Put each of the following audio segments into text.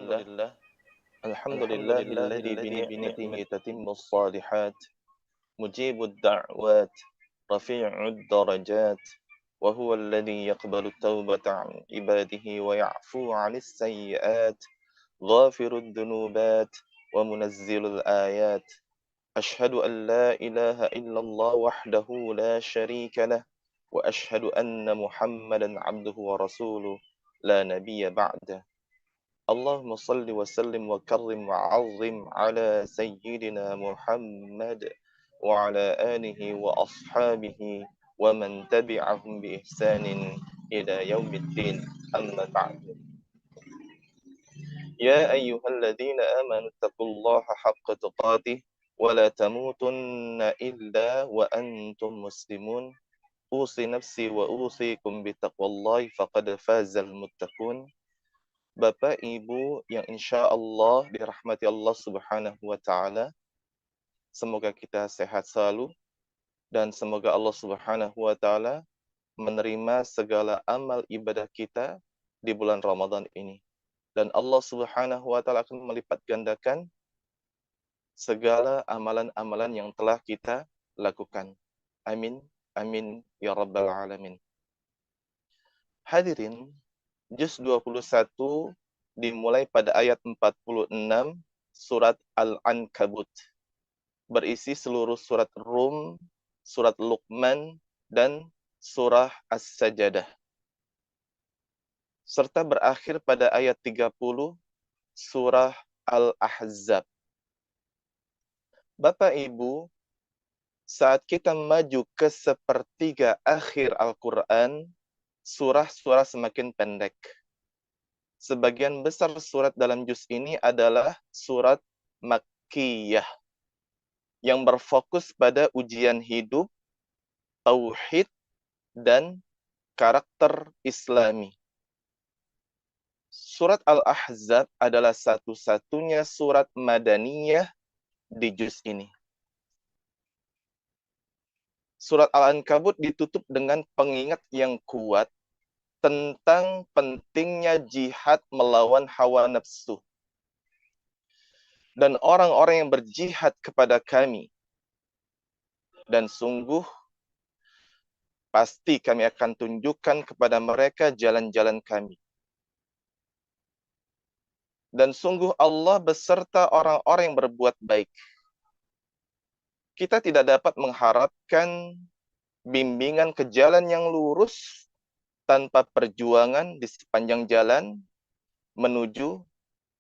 الحمد لله الذي بنعمته تتم الصالحات مجيب الدعوات رفيع الدرجات وهو الذي يقبل التوبة عن عباده ويعفو عن السيئات غافر الذنوبات ومنزل الآيات أشهد أن لا إله إلا الله وحده لا شريك له وأشهد أن محمدا عبده ورسوله لا نبي بعده اللهم صل وسلم وكرم وعظم على سيدنا محمد وعلى آله وأصحابه ومن تبعهم بإحسان إلى يوم الدين أما بعد يا أيها الذين آمنوا اتقوا الله حق تقاته ولا تموتن إلا وأنتم مسلمون أوصي نفسي وأوصيكم بتقوى الله فقد فاز المتقون Bapak Ibu yang insya Allah dirahmati Allah Subhanahu wa Ta'ala, semoga kita sehat selalu dan semoga Allah Subhanahu wa Ta'ala menerima segala amal ibadah kita di bulan Ramadan ini. Dan Allah Subhanahu wa Ta'ala akan melipat gandakan segala amalan-amalan yang telah kita lakukan. Amin, amin, ya Rabbal Alamin. Hadirin, Juz 21 dimulai pada ayat 46 surat Al-Ankabut. Berisi seluruh surat Rum, surat Luqman, dan surah As-Sajadah. Serta berakhir pada ayat 30 surah Al-Ahzab. Bapak Ibu, saat kita maju ke sepertiga akhir Al-Quran, surah-surah semakin pendek. Sebagian besar surat dalam juz ini adalah surat Makkiyah yang berfokus pada ujian hidup, tauhid, dan karakter Islami. Surat Al-Ahzab adalah satu-satunya surat Madaniyah di juz ini. Surat Al-Ankabut ditutup dengan pengingat yang kuat tentang pentingnya jihad melawan hawa nafsu. Dan orang-orang yang berjihad kepada kami. Dan sungguh, pasti kami akan tunjukkan kepada mereka jalan-jalan kami. Dan sungguh Allah beserta orang-orang yang berbuat baik. Kita tidak dapat mengharapkan bimbingan ke jalan yang lurus tanpa perjuangan di sepanjang jalan menuju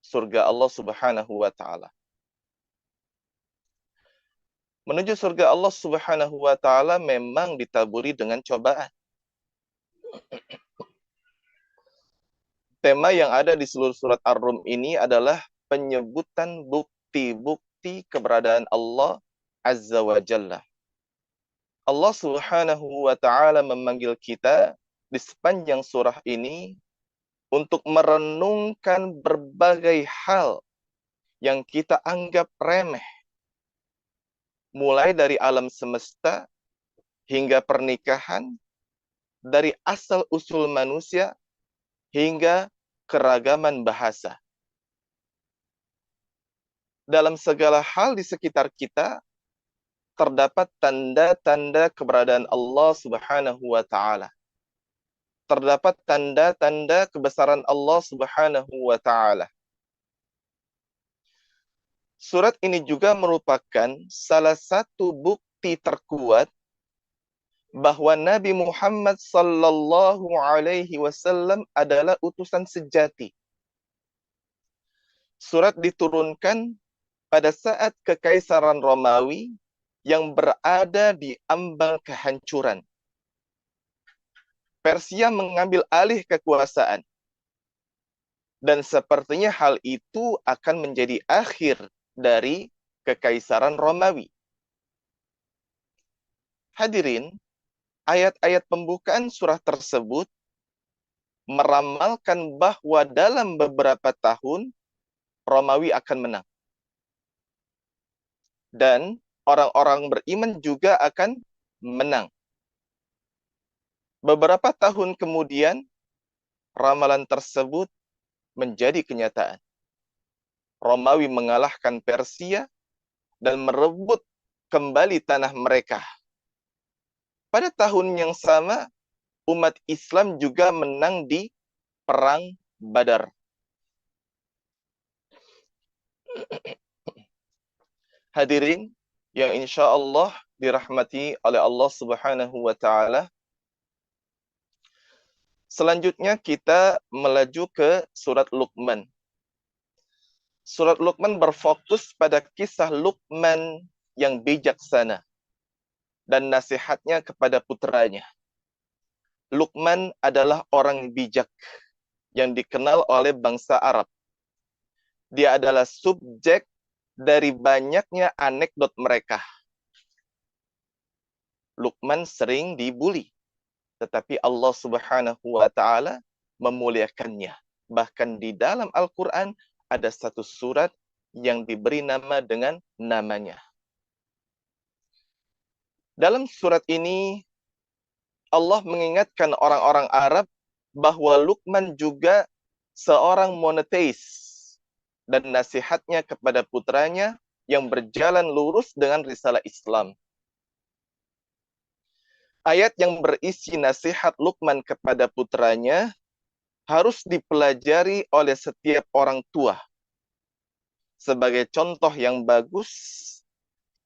surga Allah Subhanahu wa Ta'ala. Menuju surga Allah Subhanahu wa Ta'ala memang ditaburi dengan cobaan. Tema yang ada di seluruh surat Ar-Rum ini adalah penyebutan bukti-bukti keberadaan Allah Azza wa Jalla. Allah Subhanahu wa Ta'ala memanggil kita di sepanjang surah ini untuk merenungkan berbagai hal yang kita anggap remeh. Mulai dari alam semesta hingga pernikahan, dari asal-usul manusia hingga keragaman bahasa. Dalam segala hal di sekitar kita, terdapat tanda-tanda keberadaan Allah Subhanahu wa Ta'ala. Terdapat tanda-tanda kebesaran Allah Subhanahu wa Ta'ala. Surat ini juga merupakan salah satu bukti terkuat bahwa Nabi Muhammad sallallahu alaihi wasallam adalah utusan sejati. Surat diturunkan pada saat Kekaisaran Romawi yang berada di ambang kehancuran. Persia mengambil alih kekuasaan. Dan sepertinya hal itu akan menjadi akhir dari Kekaisaran Romawi. Hadirin, ayat-ayat pembukaan surah tersebut meramalkan bahwa dalam beberapa tahun Romawi akan menang. Dan orang-orang beriman juga akan menang. Beberapa tahun kemudian, ramalan tersebut menjadi kenyataan. Romawi mengalahkan Persia dan merebut kembali tanah mereka. Pada tahun yang sama, umat Islam juga menang di Perang Badar. Hadirin yang insya Allah dirahmati oleh Allah Subhanahu wa Ta'ala. Selanjutnya kita melaju ke surat Luqman. Surat Luqman berfokus pada kisah Luqman yang bijaksana dan nasihatnya kepada putranya. Luqman adalah orang bijak yang dikenal oleh bangsa Arab. Dia adalah subjek dari banyaknya anekdot mereka. Luqman sering dibuli, tetapi Allah Subhanahu wa Ta'ala memuliakannya. Bahkan di dalam Al-Quran ada satu surat yang diberi nama dengan namanya. Dalam surat ini Allah mengingatkan orang-orang Arab bahwa Luqman juga seorang monoteis dan nasihatnya kepada putranya yang berjalan lurus dengan risalah Islam. Ayat yang berisi nasihat Luqman kepada putranya harus dipelajari oleh setiap orang tua sebagai contoh yang bagus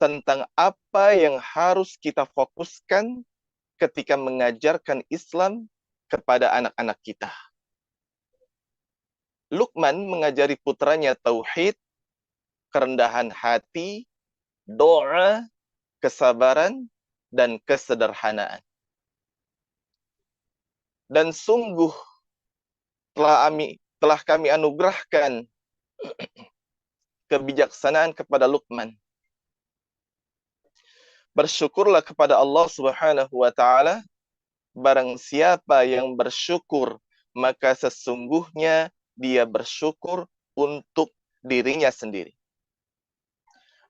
tentang apa yang harus kita fokuskan ketika mengajarkan Islam kepada anak-anak kita. Luqman mengajari putranya tauhid, kerendahan hati, doa, kesabaran, dan kesederhanaan. Dan sungguh telah kami anugerahkan kebijaksanaan kepada Luqman. Bersyukurlah kepada Allah Subhanahu wa Ta'ala. Barang siapa yang bersyukur, maka sesungguhnya dia bersyukur untuk dirinya sendiri.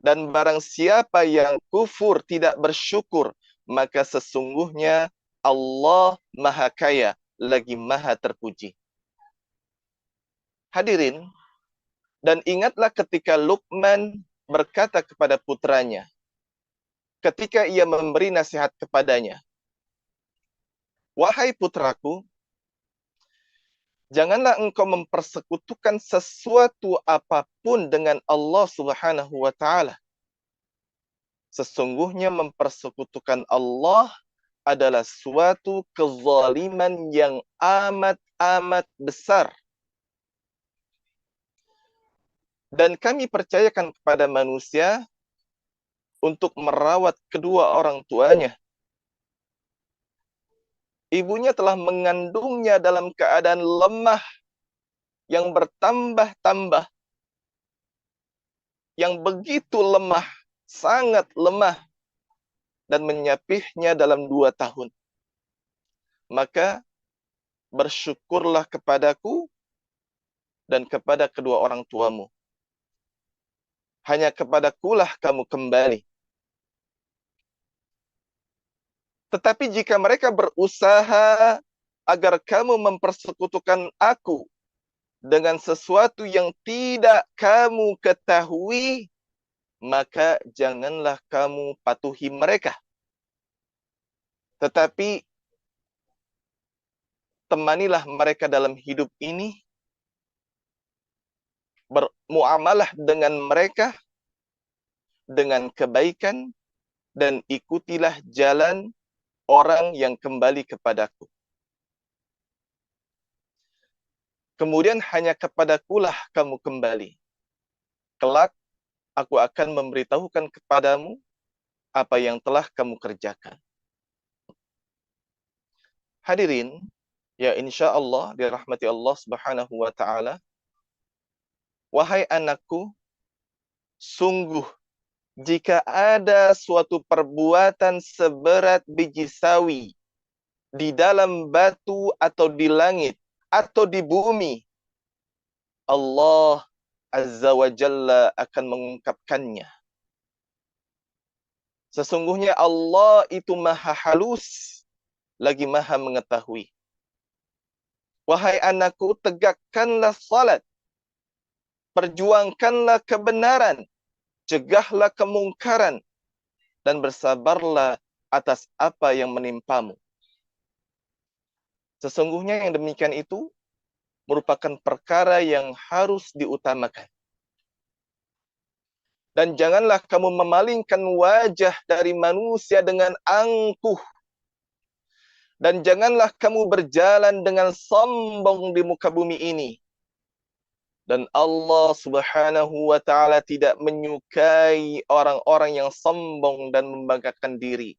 Dan barang siapa yang kufur, tidak bersyukur, maka sesungguhnya Allah Maha Kaya, lagi Maha Terpuji. Hadirin, dan ingatlah ketika Luqman berkata kepada putranya, ketika ia memberi nasihat kepadanya, wahai putraku, janganlah engkau mempersekutukan sesuatu apapun dengan Allah Subhanahu wa Ta'ala. Sesungguhnya mempersekutukan Allah adalah suatu kezaliman yang amat besar. Dan kami percayakan kepada manusia untuk merawat kedua orang tuanya. Ibunya telah mengandungnya dalam keadaan lemah yang bertambah-tambah, yang begitu lemah, sangat lemah, dan menyapihnya dalam 2 tahun. Maka bersyukurlah kepadaku dan kepada kedua orang tuamu. Hanya kepadakulah kamu kembali. Tetapi jika mereka berusaha agar kamu mempersekutukan aku dengan sesuatu yang tidak kamu ketahui, maka janganlah kamu patuhi mereka. Tetapi temanilah mereka dalam hidup ini, bermuamalah dengan mereka dengan kebaikan, dan ikutilah jalan orang yang kembali kepadaku. Kemudian hanya kepadakulah kamu kembali. Kelak aku akan memberitahukan kepadamu apa yang telah kamu kerjakan. Hadirin, ya insya Allah dirahmati Allah Subhanahu wa Ta'ala. Wahai anakku, sungguh jika ada suatu perbuatan seberat biji sawi di dalam batu atau di langit atau di bumi, Allah Azza wa Jalla akan mengungkapkannya. Sesungguhnya Allah itu maha halus, lagi maha mengetahui. Wahai anakku, tegakkanlah salat perjuangkanlah kebenaran, cegahlah kemungkaran, dan bersabarlah atas apa yang menimpamu. Sesungguhnya yang demikian itu merupakan perkara yang harus diutamakan. Dan janganlah kamu memalingkan wajah dari manusia dengan angkuh. Dan janganlah kamu berjalan dengan sombong di muka bumi ini. Dan Allah Subhanahu wa ta'ala tidak menyukai orang-orang yang sombong dan membanggakan diri.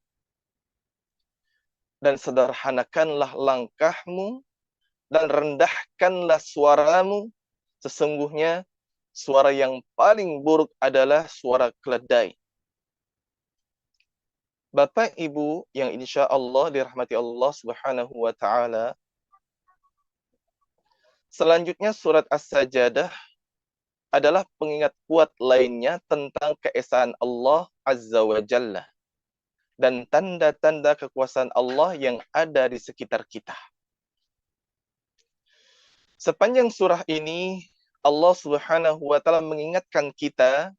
Dan sederhanakanlah langkahmu dan rendahkanlah suaramu. Sesungguhnya suara yang paling buruk adalah suara keledai. Bapak Ibu yang insya Allah dirahmati Allah Subhanahu wa ta'ala. Selanjutnya surat As-Sajadah adalah pengingat kuat lainnya tentang keesaan Allah Azza wa Jalla dan tanda-tanda kekuasaan Allah yang ada di sekitar kita. Sepanjang surah ini, Allah Subhanahu wa ta'ala mengingatkan kita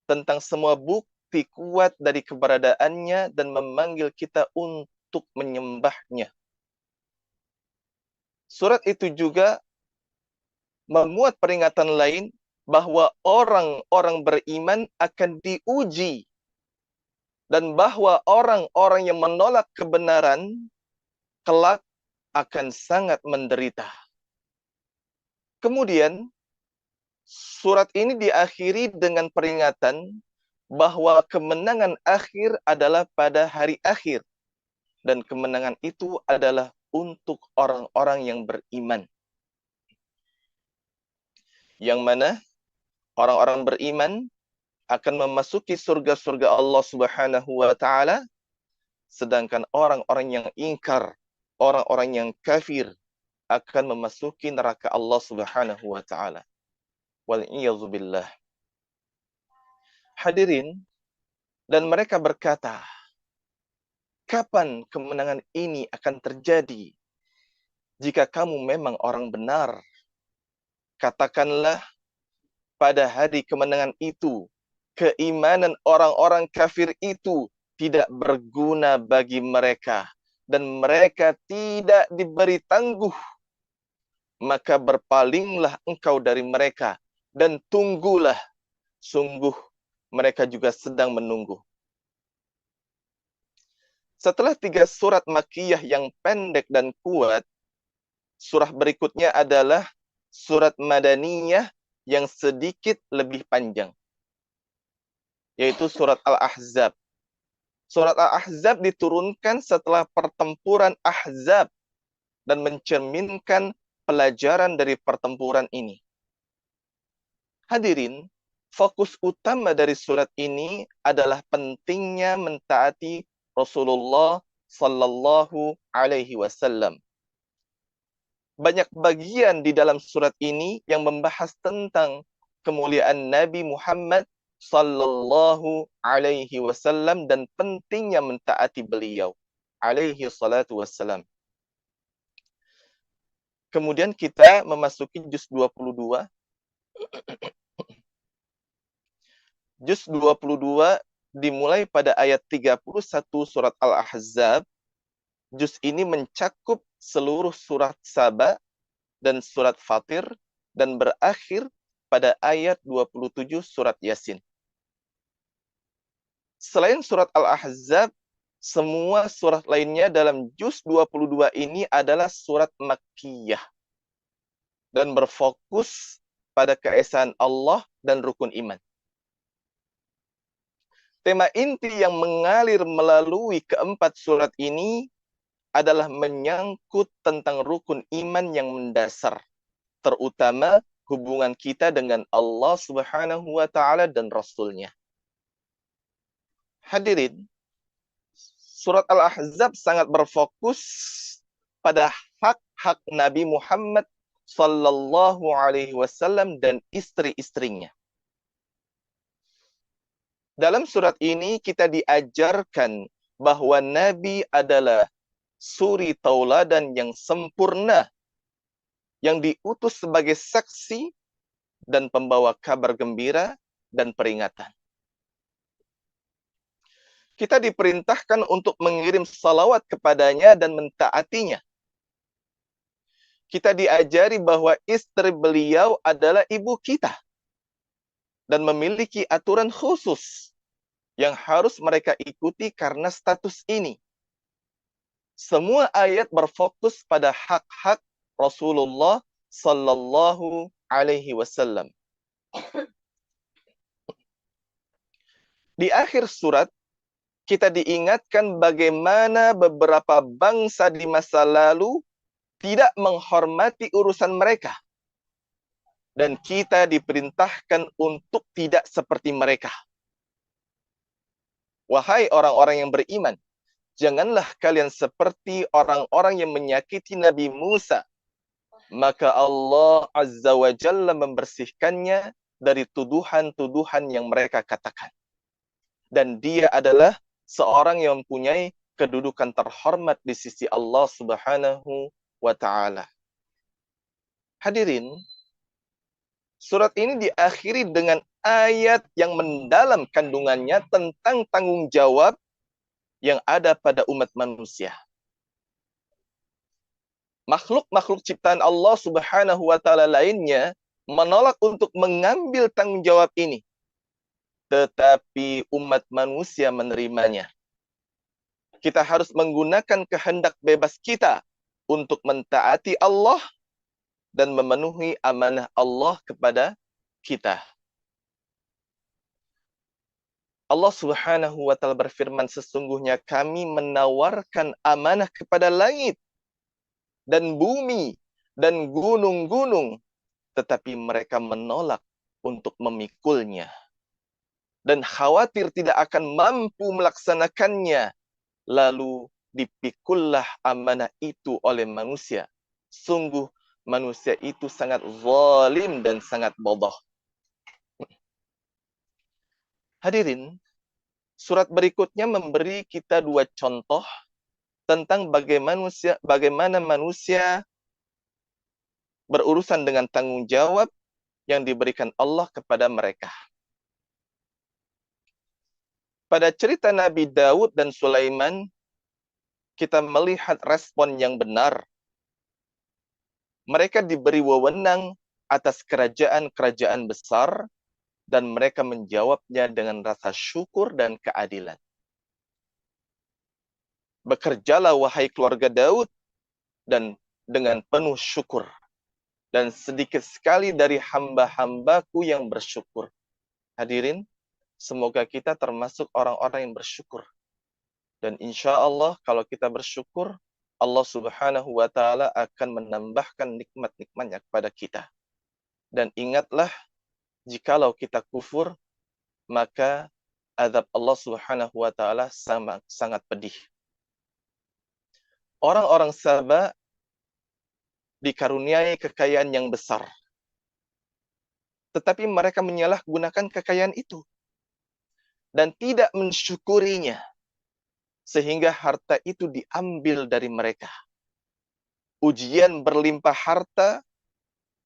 tentang semua bukti kuat dari keberadaannya dan memanggil kita untuk menyembahnya. Surat itu juga memuat peringatan lain bahwa orang-orang beriman akan diuji dan bahwa orang-orang yang menolak kebenaran kelak akan sangat menderita. Kemudian, surat ini diakhiri dengan peringatan bahwa kemenangan akhir adalah pada hari akhir. Dan kemenangan itu adalah untuk orang-orang yang beriman. Yang mana orang-orang beriman akan memasuki surga-surga Allah Subhanahu wa ta'ala. Sedangkan orang-orang yang ingkar, orang-orang yang kafir akan memasuki neraka Allah Subhanahu wa ta'ala. Wal'iyadzubillah. Hadirin, dan mereka berkata, kapan kemenangan ini akan terjadi? Jika kamu memang orang benar, katakanlah pada hari kemenangan itu, keimanan orang-orang kafir itu tidak berguna bagi mereka. Dan mereka tidak diberi tangguh. Maka berpalinglah engkau dari mereka dan tunggulah, sungguh mereka juga sedang menunggu. Setelah 3 surat Makkiyah yang pendek dan kuat, surah berikutnya adalah surat Madaniyah yang sedikit lebih panjang, yaitu surat Al-Ahzab. Surat Al-Ahzab diturunkan setelah pertempuran Ahzab dan mencerminkan pelajaran dari pertempuran ini. Hadirin, fokus utama dari surat ini adalah pentingnya mentaati Rasulullah sallallahu alaihi wasallam. Banyak bagian di dalam surat ini yang membahas tentang kemuliaan Nabi Muhammad sallallahu alaihi wasallam dan pentingnya mentaati beliau alaihi salatu wassalam. Kemudian kita memasuki juz 22. Juz 22 dimulai pada ayat 31 surat Al-Ahzab. Juz ini mencakup seluruh surat Saba dan surat Fatir dan berakhir pada ayat 27 surat Yasin. Selain surat Al-Ahzab, semua surat lainnya dalam juz 22 ini adalah surat Makkiyah dan berfokus pada keesaan Allah dan rukun iman. Tema inti yang mengalir melalui keempat surat ini adalah menyangkut tentang rukun iman yang mendasar, terutama hubungan kita dengan Allah Subhanahu wa ta'ala dan Rasul-Nya. Hadirin, surat Al-Ahzab sangat berfokus pada hak-hak Nabi Muhammad sallallahu alaihi wasallam dan istri-istrinya. Dalam surat ini kita diajarkan bahwa Nabi adalah suri tauladan yang sempurna, yang diutus sebagai saksi dan pembawa kabar gembira dan peringatan. Kita diperintahkan untuk mengirim salawat kepadanya dan mentaatinya. Kita diajari bahwa istri beliau adalah ibu kita dan memiliki aturan khusus yang harus mereka ikuti karena status ini. Semua ayat berfokus pada hak-hak Rasulullah sallallahu alaihi wasallam. Di akhir surat, kita diingatkan bagaimana beberapa bangsa di masa lalu tidak menghormati urusan mereka. Dan kita diperintahkan untuk tidak seperti mereka. Wahai orang-orang yang beriman, janganlah kalian seperti orang-orang yang menyakiti Nabi Musa. Maka Allah Azza wa Jalla membersihkannya dari tuduhan-tuduhan yang mereka katakan. Dan dia adalah seorang yang mempunyai kedudukan terhormat di sisi Allah Subhanahu wa Ta'ala. Hadirin, surat ini diakhiri dengan ayat yang mendalam kandungannya tentang tanggung jawab yang ada pada umat manusia. Makhluk-makhluk ciptaan Allah Subhanahu wa Ta'ala lainnya menolak untuk mengambil tanggung jawab ini. Tetapi umat manusia menerimanya. Kita harus menggunakan kehendak bebas kita untuk mentaati Allah dan memenuhi amanah Allah kepada kita. Allah Subhanahu wa Ta'ala berfirman, sesungguhnya kami menawarkan amanah kepada langit dan bumi dan gunung-gunung, tetapi mereka menolak untuk memikulnya dan khawatir tidak akan mampu melaksanakannya. Lalu dipikullah amanah itu oleh manusia. Sungguh manusia itu sangat zalim dan sangat bodoh. Hadirin, surat berikutnya memberi kita dua contoh tentang bagaimana manusia berurusan dengan tanggung jawab yang diberikan Allah kepada mereka. Pada cerita Nabi Daud dan Sulaiman, kita melihat respon yang benar. Mereka diberi wewenang atas kerajaan-kerajaan besar dan mereka menjawabnya dengan rasa syukur dan keadilan. Bekerjalah wahai keluarga Daud dan dengan penuh syukur. Dan sedikit sekali dari hamba-hambaku yang bersyukur. Hadirin, semoga kita termasuk orang-orang yang bersyukur. Dan insya Allah kalau kita bersyukur, Allah Subhanahu wa Ta'ala akan menambahkan nikmat-nikmatnya kepada kita. Dan ingatlah, jikalau kita kufur, maka azab Allah Subhanahu wa Ta'ala sangat pedih. Orang-orang Sabah dikaruniai kekayaan yang besar. Tetapi mereka menyalahgunakan kekayaan itu dan tidak mensyukurinya, sehingga harta itu diambil dari mereka. Ujian berlimpah harta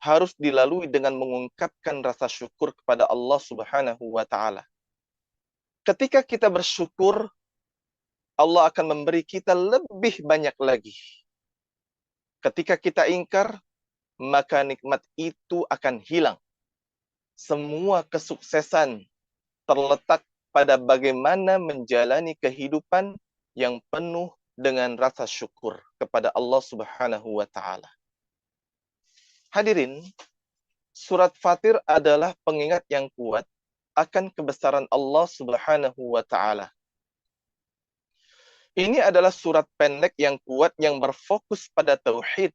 harus dilalui dengan mengungkapkan rasa syukur kepada Allah Subhanahu wa Ta'ala. Ketika kita bersyukur, Allah akan memberi kita lebih banyak lagi. Ketika kita ingkar, maka nikmat itu akan hilang. Semua kesuksesan terletak pada bagaimana menjalani kehidupan yang penuh dengan rasa syukur kepada Allah Subhanahu wa Ta'ala. Hadirin, surat Fatir adalah pengingat yang kuat akan kebesaran Allah Subhanahu wa Ta'ala. Ini adalah surat pendek yang kuat yang berfokus pada tauhid.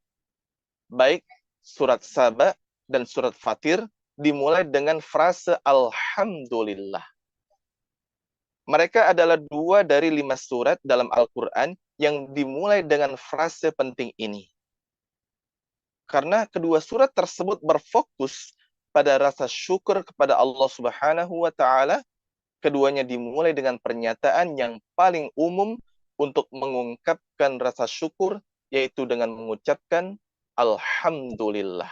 Baik surat Saba dan surat Fatir dimulai dengan frase Alhamdulillah. Mereka adalah 2 dari 5 surat dalam Al-Quran yang dimulai dengan frase penting ini. Karena kedua surat tersebut berfokus pada rasa syukur kepada Allah Subhanahu wa Ta'ala, keduanya dimulai dengan pernyataan yang paling umum untuk mengungkapkan rasa syukur, yaitu dengan mengucapkan Alhamdulillah.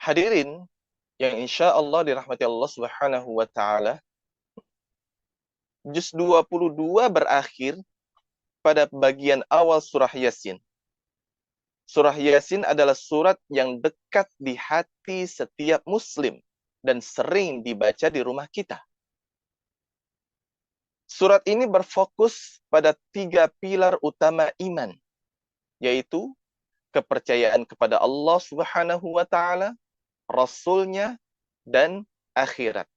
Hadirin yang insya Allah dirahmati Allah Subhanahu wa Ta'ala, juz 22 berakhir pada bagian awal surah Yasin. Surah Yasin adalah surat yang dekat di hati setiap muslim dan sering dibaca di rumah kita. Surat ini berfokus pada 3 pilar utama iman, yaitu kepercayaan kepada Allah Subhanahu wa Ta'ala, Rasulnya, dan akhirat.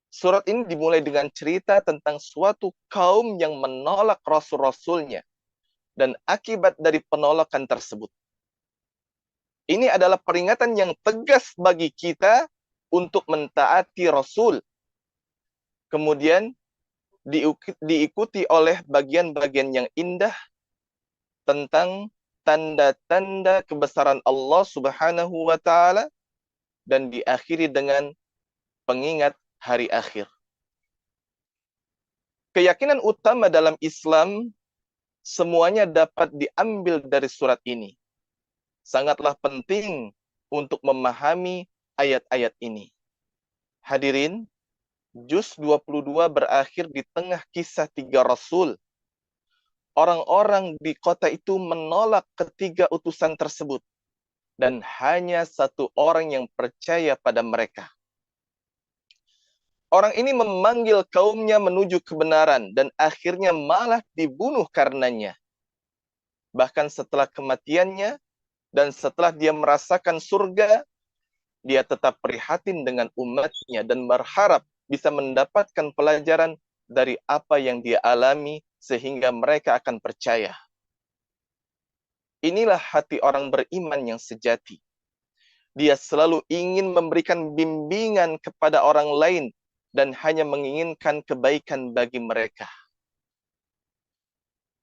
Surat ini dimulai dengan cerita tentang suatu kaum yang menolak rasul-rasulnya dan akibat dari penolakan tersebut. Ini adalah peringatan yang tegas bagi kita untuk mentaati Rasul. Kemudian diikuti oleh bagian-bagian yang indah tentang tanda-tanda kebesaran Allah Subhanahu wa Ta'ala dan diakhiri dengan pengingat hari akhir. Keyakinan utama dalam Islam semuanya dapat diambil dari surat ini. Sangatlah penting untuk memahami ayat-ayat ini. Hadirin, juz 22 berakhir di tengah kisah 3 rasul. Orang-orang di kota itu menolak ketiga utusan tersebut. Dan hanya 1 orang yang percaya pada mereka. Orang ini memanggil kaumnya menuju kebenaran dan akhirnya malah dibunuh karenanya. Bahkan setelah kematiannya dan setelah dia merasakan surga, dia tetap prihatin dengan umatnya dan berharap bisa mendapatkan pelajaran dari apa yang dia alami sehingga mereka akan percaya. Inilah hati orang beriman yang sejati. Dia selalu ingin memberikan bimbingan kepada orang lain dan hanya menginginkan kebaikan bagi mereka.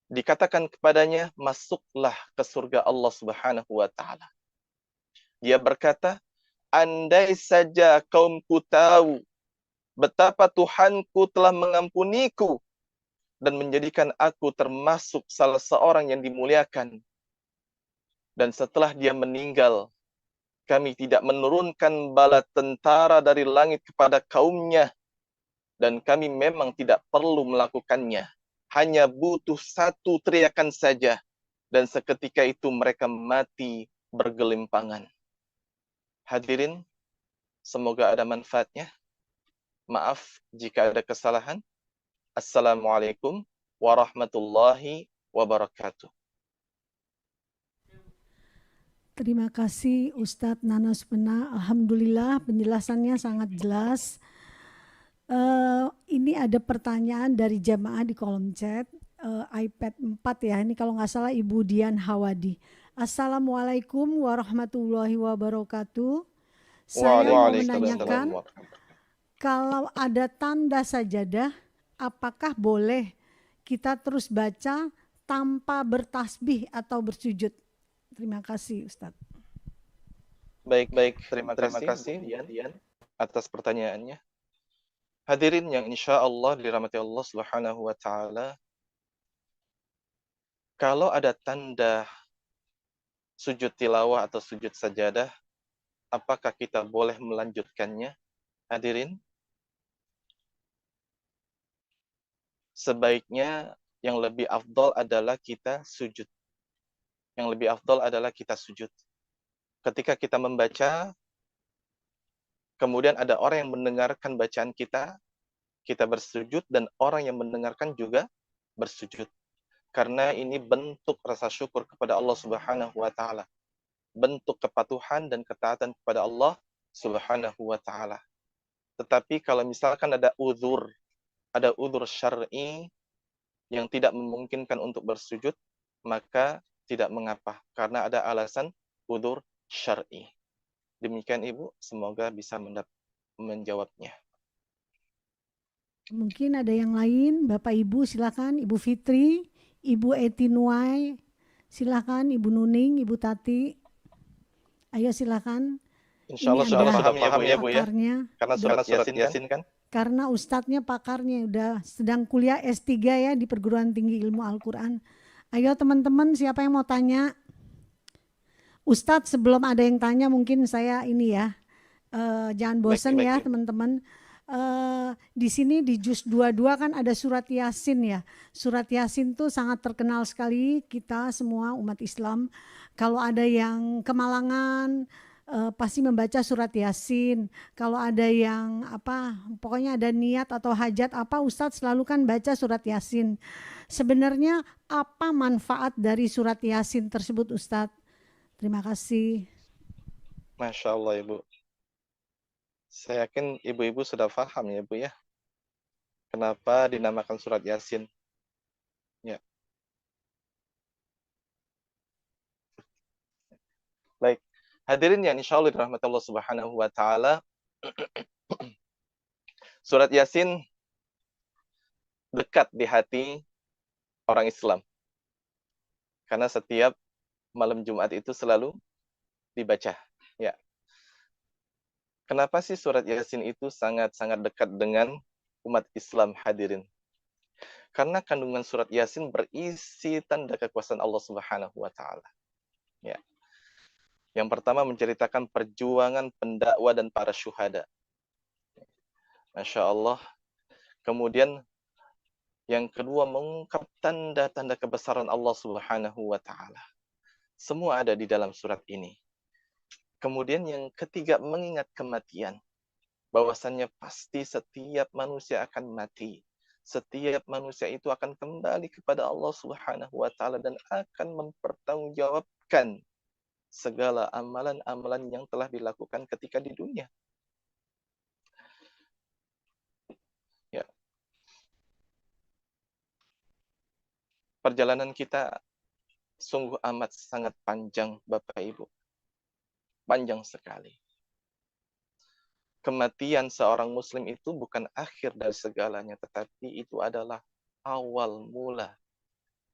Dikatakan kepadanya, masuklah ke surga Allah Subhanahu wa Ta'ala. Dia berkata, andai saja kaumku tahu betapa Tuhanku telah mengampuniku dan menjadikan aku termasuk salah seorang yang dimuliakan. Dan setelah dia meninggal, kami tidak menurunkan bala tentara dari langit kepada kaumnya, dan kami memang tidak perlu melakukannya. Hanya butuh 1 teriakan saja, dan seketika itu mereka mati bergelimpangan. Hadirin, semoga ada manfaatnya. Maaf jika ada kesalahan. Assalamualaikum warahmatullahi wabarakatuh. Terima kasih Ustadz Nanas Pena. Alhamdulillah penjelasannya sangat jelas. Ini ada pertanyaan dari jamaah di kolom chat. iPad 4 ya, ini kalau nggak salah Ibu Dian Hawadi. Assalamualaikum warahmatullahi wabarakatuh. Saya mau menanyakan, kalau ada tanda sajadah, apakah boleh kita terus baca tanpa bertasbih atau bersujud? Terima kasih Ustadz. Baik. Terima kasih Dian atas pertanyaannya. Hadirin yang insya Allah dirahmati Allah Subhanahu wa Ta'ala, kalau ada tanda sujud tilawah atau sujud sajadah, apakah kita boleh melanjutkannya? Hadirin, sebaiknya yang lebih afdol adalah kita sujud. Yang lebih afdol adalah kita sujud. Ketika kita membaca, kemudian ada orang yang mendengarkan bacaan kita bersujud, dan orang yang mendengarkan juga bersujud. Karena ini bentuk rasa syukur kepada Allah Subhanahu wa Ta'ala. Bentuk kepatuhan dan ketaatan kepada Allah Subhanahu wa Ta'ala. Tetapi kalau misalkan ada uzur syar'i yang tidak memungkinkan untuk bersujud, maka tidak mengapa, karena ada alasan uzur syar'i. Demikian Ibu, semoga bisa menjawabnya. Mungkin ada yang lain, Bapak Ibu silakan, Ibu Fitri, Ibu Eti Nuai, silakan Ibu Nuning, Ibu Tati. Ayo silakan. Insya Allah sudah paham ya Bu ya, karena surat Yasin kan? Karena ustadznya pakarnya, udah sedang kuliah S3 ya di Perguruan Tinggi Ilmu Al-Quran. Ayo teman-teman, siapa yang mau tanya? Ustadz, sebelum ada yang tanya mungkin saya ini ya, jangan Baik, bosen baik, ya baik. teman-teman. Di sini di juz 22 kan ada surat Yasin ya. Surat Yasin tuh sangat terkenal sekali kita semua umat Islam. Kalau ada yang kemalangan pasti membaca surat Yasin. Kalau ada yang apa, pokoknya ada niat atau hajat apa, Ustadz selalu kan baca surat Yasin. Sebenarnya apa manfaat dari surat Yasin tersebut, Ustadz? Terima kasih. Masya Allah, Ibu. Saya yakin ibu-ibu sudah paham ya, Bu ya. Kenapa dinamakan surat Yasin? Ya, baik. Hadirin yang insya Allah dirahmati Allah Subhanahu wa Ta'ala, surat Yasin dekat di hati orang Islam. Karena setiap malam Jumat itu selalu dibaca. Ya. Kenapa sih surat Yasin itu sangat-sangat dekat dengan umat Islam, hadirin? Karena kandungan surat Yasin berisi tanda kekuasaan Allah Subhanahu wa Ta'ala. Ya. Yang pertama menceritakan perjuangan pendakwa dan para syuhada. Masya Allah. Kemudian yang kedua mengungkap tanda-tanda kebesaran Allah Subhanahu wa Ta'ala. Semua ada di dalam surat ini. Kemudian yang ketiga mengingat kematian. Bahwasannya pasti setiap manusia akan mati. Setiap manusia itu akan kembali kepada Allah Subhanahu wa Ta'ala dan akan mempertanggungjawabkan segala amalan-amalan yang telah dilakukan ketika di dunia. Ya. Perjalanan kita sungguh amat sangat panjang, Bapak Ibu. Panjang sekali. Kematian seorang muslim itu bukan akhir dari segalanya, tetapi itu adalah awal mula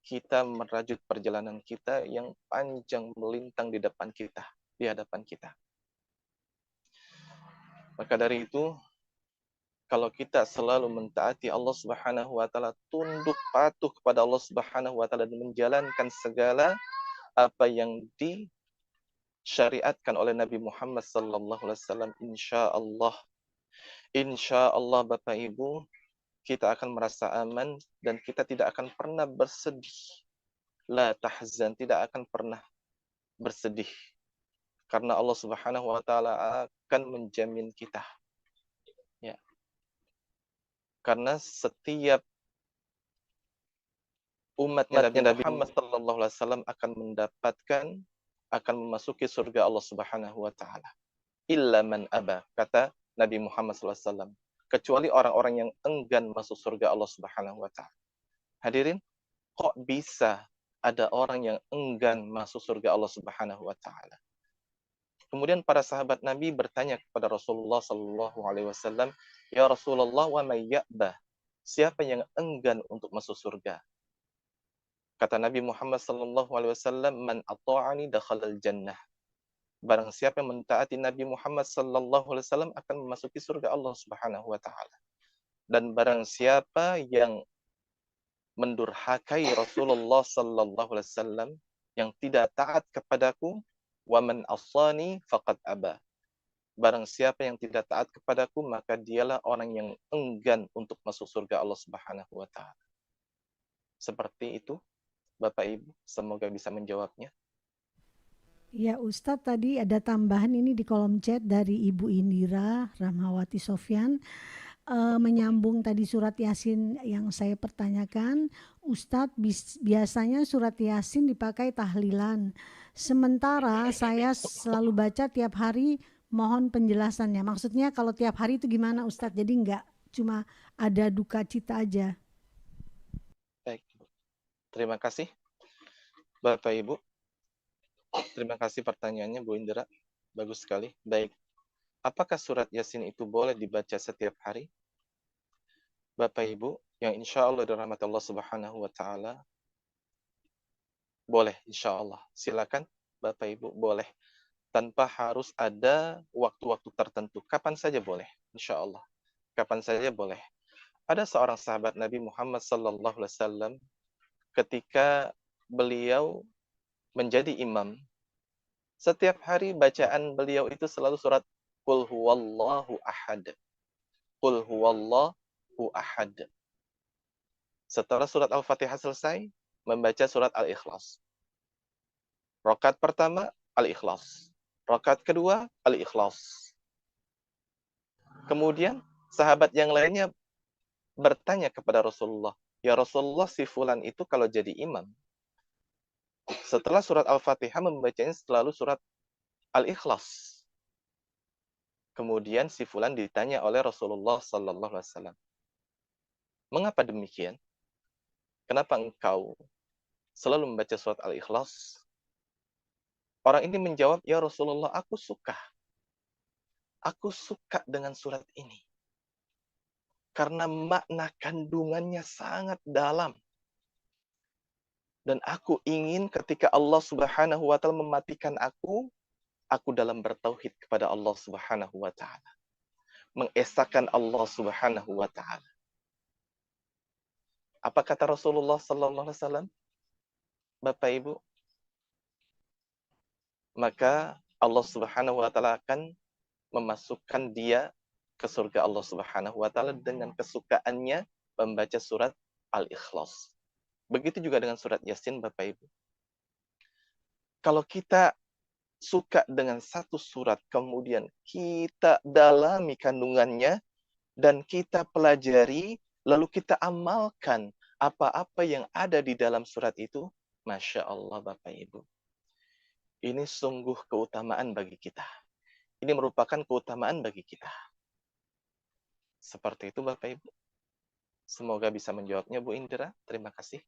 kita merajut perjalanan kita yang panjang melintang di depan kita, di hadapan kita. Maka dari itu, kalau kita selalu mentaati Allah Subhanahu wa Ta'ala, tunduk patuh kepada Allah Subhanahu wa Ta'ala dan menjalankan segala apa yang disyariatkan oleh Nabi Muhammad sallallahu alaihi wasallam, insya Allah Bapak Ibu, kita akan merasa aman dan kita tidak akan pernah bersedih. La tahzan, tidak akan pernah bersedih. Karena Allah Subhanahu wa Ta'ala akan menjamin kita. Ya. Karena setiap umatnya Nabi Muhammad sallallahu alaihi wasallam akan memasuki surga Allah Subhanahu wa Ta'ala. Illa man aba, kata Nabi Muhammad sallallahu alaihi wasallam, kecuali orang-orang yang enggan masuk surga Allah Subhanahu wa Ta'ala. Hadirin, kok bisa ada orang yang enggan masuk surga Allah Subhanahu wa Ta'ala? Kemudian para sahabat Nabi bertanya kepada Rasulullah sallallahu alaihi wasallam, "Ya Rasulullah, wa may ya'ba?" Siapa yang enggan untuk masuk surga? Kata Nabi Muhammad sallallahu alaihi wasallam, "Man ata'ani dakhalal jannah." Barang siapa yang mentaati Nabi Muhammad sallallahu alaihi wasallam akan memasuki surga Allah Subhanahu wa Ta'ala. Dan barang siapa yang mendurhakai Rasulullah sallallahu alaihi wasallam, yang tidak taat kepadaku, wa man asani faqad aba. Barang siapa yang tidak taat kepadaku, maka dialah orang yang enggan untuk masuk surga Allah Subhanahu wa Ta'ala. Seperti itu, Bapak Ibu, semoga bisa menjawabnya. Ya Ustadz, tadi ada tambahan ini di kolom chat dari Ibu Indira Rahmawati Sofyan. Menyambung tadi surat Yasin yang saya pertanyakan, Ustadz biasanya surat Yasin dipakai tahlilan. Sementara saya selalu baca tiap hari, mohon penjelasannya. Maksudnya kalau tiap hari itu gimana Ustadz? Jadi enggak cuma ada duka cita aja. Baik, terima kasih Bapak Ibu. Terima kasih pertanyaannya Bu Indra. Bagus sekali. Baik. Apakah surat Yasin itu boleh dibaca setiap hari? Bapak Ibu, yang insya Allah dirahmati Allah Subhanahu wa Ta'ala, boleh insya Allah. Silakan Bapak Ibu, boleh. Tanpa harus ada waktu-waktu tertentu. Kapan saja boleh, insya Allah. Kapan saja boleh. Ada seorang sahabat Nabi Muhammad sallallahu alaihi wasallam ketika beliau menjadi imam Setiap hari bacaan beliau itu selalu surat Qul huwallahu ahad. Qul huwallahu ahad. Setelah surat Al-Fatihah selesai, membaca surat Al-Ikhlas. Rakaat pertama, Al-Ikhlas. Rakaat kedua, Al-Ikhlas. Kemudian, sahabat yang lainnya bertanya kepada Rasulullah, "Ya Rasulullah, si fulan itu kalau jadi imam, setelah surat Al-Fatihah membacanya selalu surat Al-Ikhlas." Kemudian si fulan ditanya oleh Rasulullah sallallahu alaihi wasallam, "Mengapa demikian? Kenapa engkau selalu membaca surat Al-Ikhlas?" Orang ini menjawab, "Ya Rasulullah, aku suka. Aku suka dengan surat ini. Karena makna kandungannya sangat dalam. Dan aku ingin ketika Allah Subhanahu wa taala mematikan aku dalam bertauhid kepada Allah Subhanahu wa taala. Mengesahkan Allah Subhanahu wa taala." Apa kata Rasulullah sallallahu alaihi wasallam? Bapak Ibu, maka Allah Subhanahu wa taala akan memasukkan dia ke surga Allah Subhanahu wa taala dengan kesukaannya membaca surat Al-Ikhlas. Begitu juga dengan surat Yasin, Bapak Ibu. Kalau kita suka dengan satu surat, kemudian kita dalami kandungannya, dan kita pelajari, lalu kita amalkan apa-apa yang ada di dalam surat itu, Masya Allah Bapak Ibu. Ini sungguh keutamaan bagi kita. Ini merupakan keutamaan bagi kita. Seperti itu Bapak Ibu. Semoga bisa menjawabnya Bu Indra. Terima kasih.